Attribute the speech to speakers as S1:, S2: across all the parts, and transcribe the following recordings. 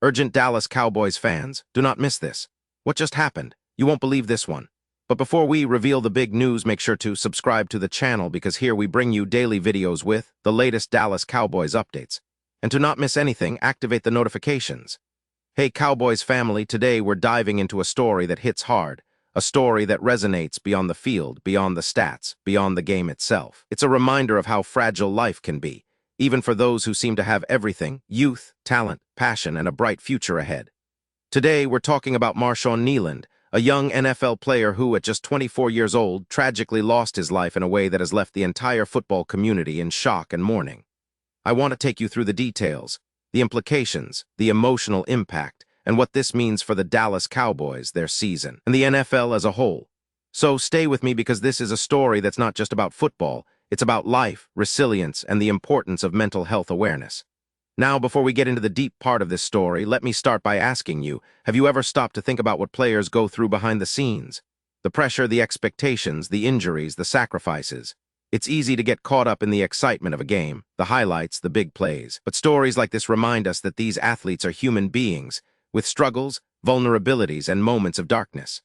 S1: Urgent Dallas Cowboys fans, do not miss this. What just happened? You won't believe this one. But before we reveal the big news, make sure to subscribe to the channel because here we bring you daily videos with the latest Dallas Cowboys updates. And to not miss anything, activate the notifications. Hey Cowboys family, today we're diving into a story that hits hard. A story that resonates beyond the field, beyond the stats, beyond the game itself. It's a reminder of how fragile life can be, even for those who seem to have everything: youth, talent, passion, and a bright future ahead. Today, we're talking about Marshawn Kneeland, a young NFL player who, at just 24 years old, tragically lost his life in a way that has left the entire football community in shock and mourning. I want to take you through the details, the implications, the emotional impact, and what this means for the Dallas Cowboys, their season, and the NFL as a whole. So stay with me because this is a story that's not just about football, it's about life, resilience, and the importance of mental health awareness. Now, before we get into the deep part of this story, let me start by asking you, have you ever stopped to think about what players go through behind the scenes? The pressure, the expectations, the injuries, the sacrifices. It's easy to get caught up in the excitement of a game, the highlights, the big plays. But stories like this remind us that these athletes are human beings, with struggles, vulnerabilities, and moments of darkness.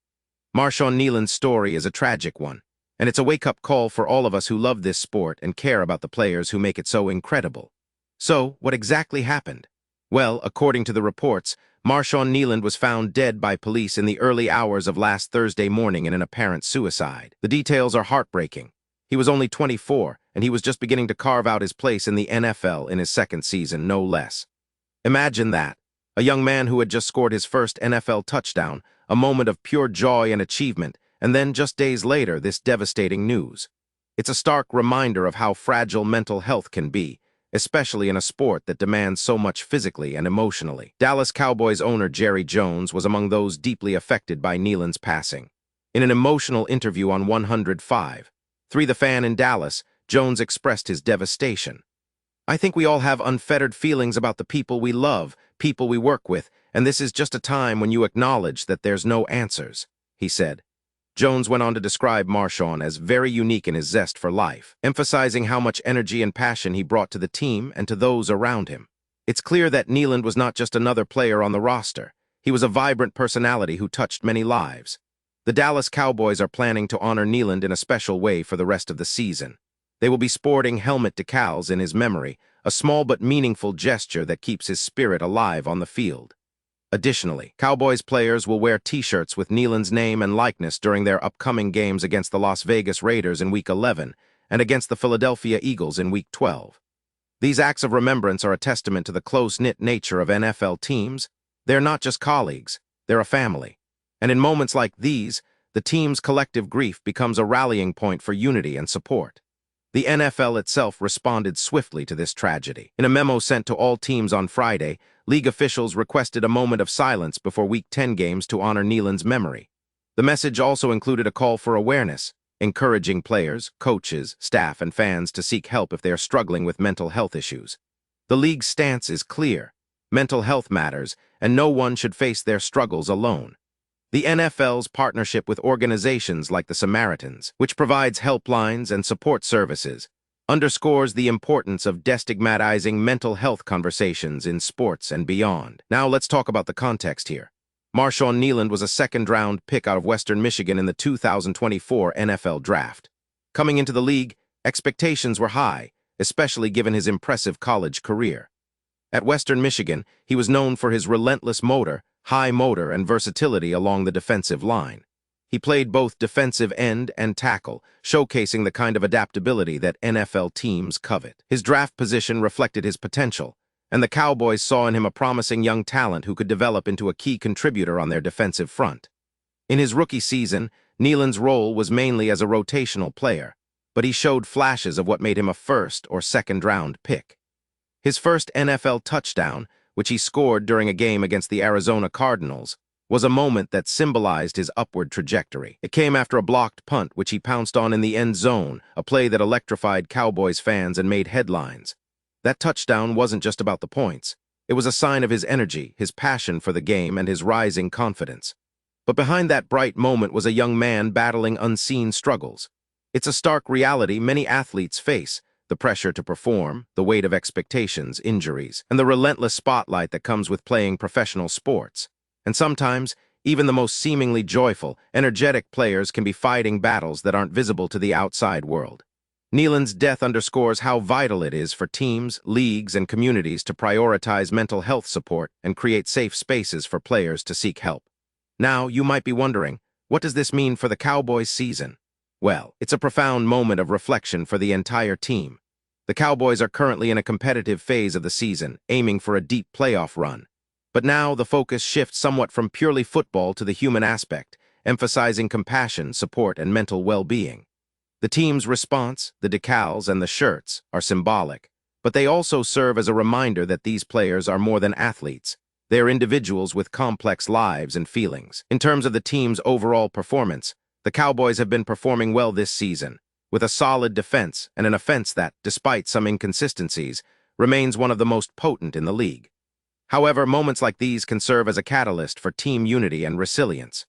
S1: Marshawn Kneeland's story is a tragic one, and it's a wake-up call for all of us who love this sport and care about the players who make it so incredible. So, what exactly happened? Well, according to the reports, Marshawn Kneeland was found dead by police in the early hours of last Thursday morning in an apparent suicide. The details are heartbreaking. He was only 24, and he was just beginning to carve out his place in the NFL in his second season, no less. Imagine that. A young man who had just scored his first NFL touchdown, a moment of pure joy and achievement, and then just days later, this devastating news. It's a stark reminder of how fragile mental health can be, especially in a sport that demands so much physically and emotionally. Dallas Cowboys owner Jerry Jones was among those deeply affected by Kneeland's passing. In an emotional interview on 105.3 The Fan in Dallas, Jones expressed his devastation. "I think we all have unfettered feelings about the people we love, people we work with, and this is just a time when you acknowledge that there's no answers," he said. Jones went on to describe Marshon as very unique in his zest for life, emphasizing how much energy and passion he brought to the team and to those around him. It's clear that Neland was not just another player on the roster. He was a vibrant personality who touched many lives. The Dallas Cowboys are planning to honor Neland in a special way for the rest of the season. They will be sporting helmet decals in his memory, a small but meaningful gesture that keeps his spirit alive on the field. Additionally, Cowboys players will wear T-shirts with Neeland's name and likeness during their upcoming games against the Las Vegas Raiders in Week 11 and against the Philadelphia Eagles in Week 12. These acts of remembrance are a testament to the close-knit nature of NFL teams. They're not just colleagues, they're a family. And in moments like these, the team's collective grief becomes a rallying point for unity and support. The NFL itself responded swiftly to this tragedy. In a memo sent to all teams on Friday, league officials requested a moment of silence before Week 10 games to honor Neeland's memory. The message also included a call for awareness, encouraging players, coaches, staff, and fans to seek help if they are struggling with mental health issues. The league's stance is clear. Mental health matters, and no one should face their struggles alone. The NFL's partnership with organizations like the Samaritans, which provides helplines and support services, underscores the importance of destigmatizing mental health conversations in sports and beyond. Now let's talk about the context here. Marshawn Kneeland was a second-round pick out of Western Michigan in the 2024 NFL Draft. Coming into the league, expectations were high, especially given his impressive college career. At Western Michigan, he was known for his relentless high motor, and versatility along the defensive line. He played both defensive end and tackle, showcasing the kind of adaptability that NFL teams covet. His draft position reflected his potential, and the Cowboys saw in him a promising young talent who could develop into a key contributor on their defensive front. In his rookie season, Neeland's role was mainly as a rotational player, but he showed flashes of what made him a first- or second-round pick. His first NFL touchdown, which he scored during a game against the Arizona Cardinals, was a moment that symbolized his upward trajectory. It came after a blocked punt, which he pounced on in the end zone, a play that electrified Cowboys fans and made headlines. That touchdown wasn't just about the points. It was a sign of his energy, his passion for the game, and his rising confidence. But behind that bright moment was a young man battling unseen struggles. It's a stark reality many athletes face, the pressure to perform, the weight of expectations, injuries, and the relentless spotlight that comes with playing professional sports. And sometimes, even the most seemingly joyful, energetic players can be fighting battles that aren't visible to the outside world. Neland's death underscores how vital it is for teams, leagues, and communities to prioritize mental health support and create safe spaces for players to seek help. Now, you might be wondering, what does this mean for the Cowboys season? Well, it's a profound moment of reflection for the entire team. The Cowboys are currently in a competitive phase of the season, aiming for a deep playoff run. But now the focus shifts somewhat from purely football to the human aspect, emphasizing compassion, support, and mental well-being. The team's response, the decals, and the shirts are symbolic, but they also serve as a reminder that these players are more than athletes. They are individuals with complex lives and feelings. In terms of the team's overall performance, the Cowboys have been performing well this season, with a solid defense and an offense that, despite some inconsistencies, remains one of the most potent in the league. However, moments like these can serve as a catalyst for team unity and resilience.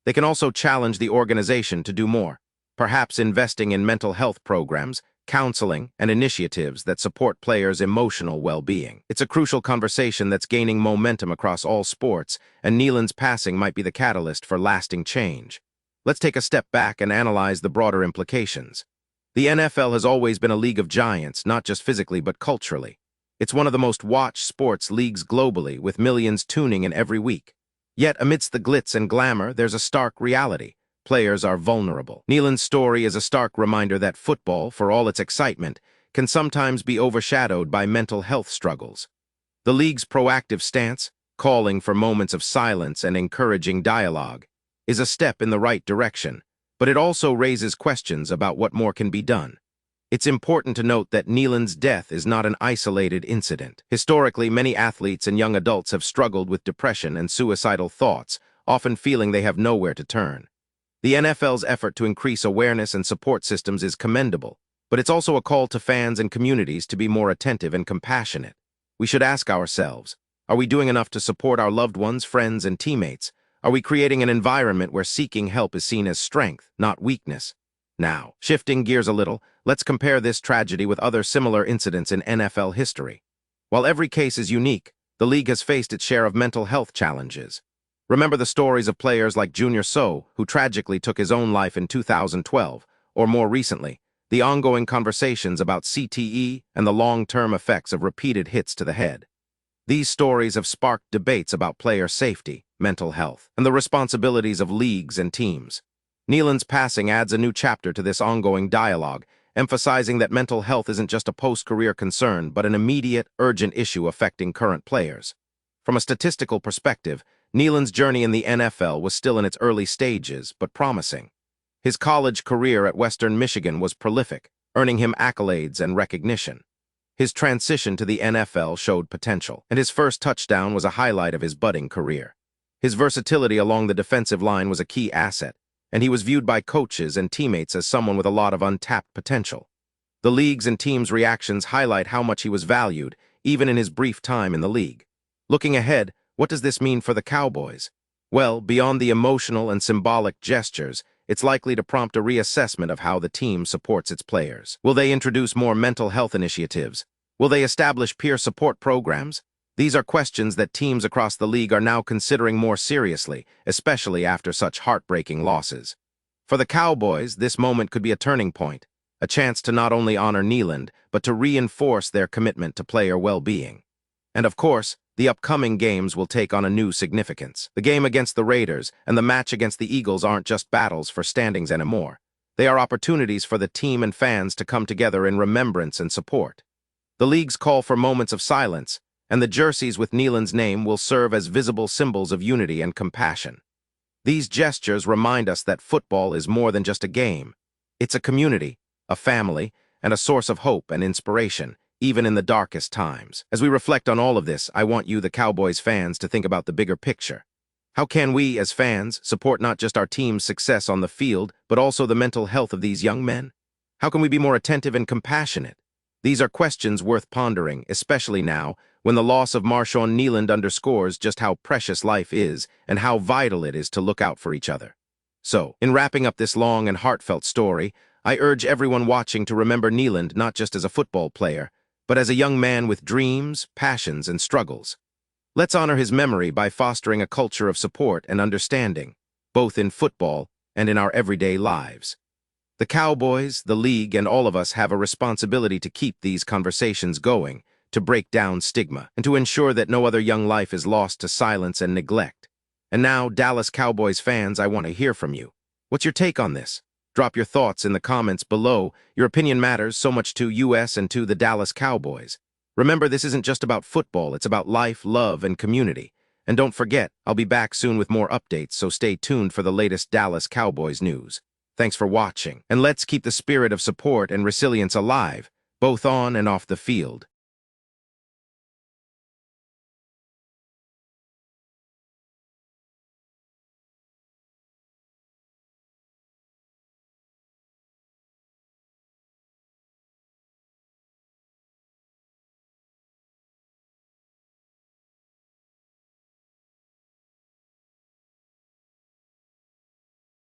S1: They can also challenge the organization to do more, perhaps investing in mental health programs, counseling, and initiatives that support players' emotional well-being. It's a crucial conversation that's gaining momentum across all sports, and Neland's passing might be the catalyst for lasting change. Let's take a step back and analyze the broader implications. The NFL has always been a league of giants, not just physically but culturally. It's one of the most watched sports leagues globally, with millions tuning in every week. Yet, amidst the glitz and glamour, there's a stark reality. Players are vulnerable. Neland's story is a stark reminder that football, for all its excitement, can sometimes be overshadowed by mental health struggles. The league's proactive stance, calling for moments of silence and encouraging dialogue, is a step in the right direction, but it also raises questions about what more can be done. It's important to note that Neland's death is not an isolated incident. Historically, many athletes and young adults have struggled with depression and suicidal thoughts, often feeling they have nowhere to turn. The NFL's effort to increase awareness and support systems is commendable, but it's also a call to fans and communities to be more attentive and compassionate. We should ask ourselves, are we doing enough to support our loved ones, friends, and teammates? Are we creating an environment where seeking help is seen as strength, not weakness? Now, shifting gears a little, let's compare this tragedy with other similar incidents in NFL history. While every case is unique, the league has faced its share of mental health challenges. Remember the stories of players like Junior Seau, who tragically took his own life in 2012, or more recently, the ongoing conversations about CTE and the long-term effects of repeated hits to the head. These stories have sparked debates about player safety, mental health, and the responsibilities of leagues and teams. Neland's passing adds a new chapter to this ongoing dialogue, emphasizing that mental health isn't just a post-career concern, but an immediate, urgent issue affecting current players. From a statistical perspective, Neland's journey in the NFL was still in its early stages, but promising. His college career at Western Michigan was prolific, earning him accolades and recognition. His transition to the NFL showed potential, and his first touchdown was a highlight of his budding career. His versatility along the defensive line was a key asset, and he was viewed by coaches and teammates as someone with a lot of untapped potential. The league's and team's reactions highlight how much he was valued, even in his brief time in the league. Looking ahead, what does this mean for the Cowboys? Well, beyond the emotional and symbolic gestures, it's likely to prompt a reassessment of how the team supports its players. Will they introduce more mental health initiatives? Will they establish peer support programs? These are questions that teams across the league are now considering more seriously, especially after such heartbreaking losses. For the Cowboys, this moment could be a turning point, a chance to not only honor Neland, but to reinforce their commitment to player well-being. And of course, the upcoming games will take on a new significance. The game against the Raiders and the match against the Eagles aren't just battles for standings anymore. They are opportunities for the team and fans to come together in remembrance and support. The league's call for moments of silence, and the jerseys with Neland's name will serve as visible symbols of unity and compassion. These gestures remind us that football is more than just a game. It's a community, a family, and a source of hope and inspiration, even in the darkest times. As we reflect on all of this, I want you, the Cowboys fans, to think about the bigger picture. How can we, as fans, support not just our team's success on the field, but also the mental health of these young men? How can we be more attentive and compassionate? These are questions worth pondering, especially now, when the loss of Marshawn Kneeland underscores just how precious life is and how vital it is to look out for each other. So, in wrapping up this long and heartfelt story, I urge everyone watching to remember Neland not just as a football player, but as a young man with dreams, passions, and struggles. Let's honor his memory by fostering a culture of support and understanding, both in football and in our everyday lives. The Cowboys, the league, and all of us have a responsibility to keep these conversations going, to break down stigma, and to ensure that no other young life is lost to silence and neglect. And now, Dallas Cowboys fans, I want to hear from you. What's your take on this? Drop your thoughts in the comments below. Your opinion matters so much to us and to the Dallas Cowboys. Remember, this isn't just about football, it's about life, love, and community. And don't forget, I'll be back soon with more updates, so stay tuned for the latest Dallas Cowboys news. Thanks for watching, and let's keep the spirit of support and resilience alive, both on and off the field.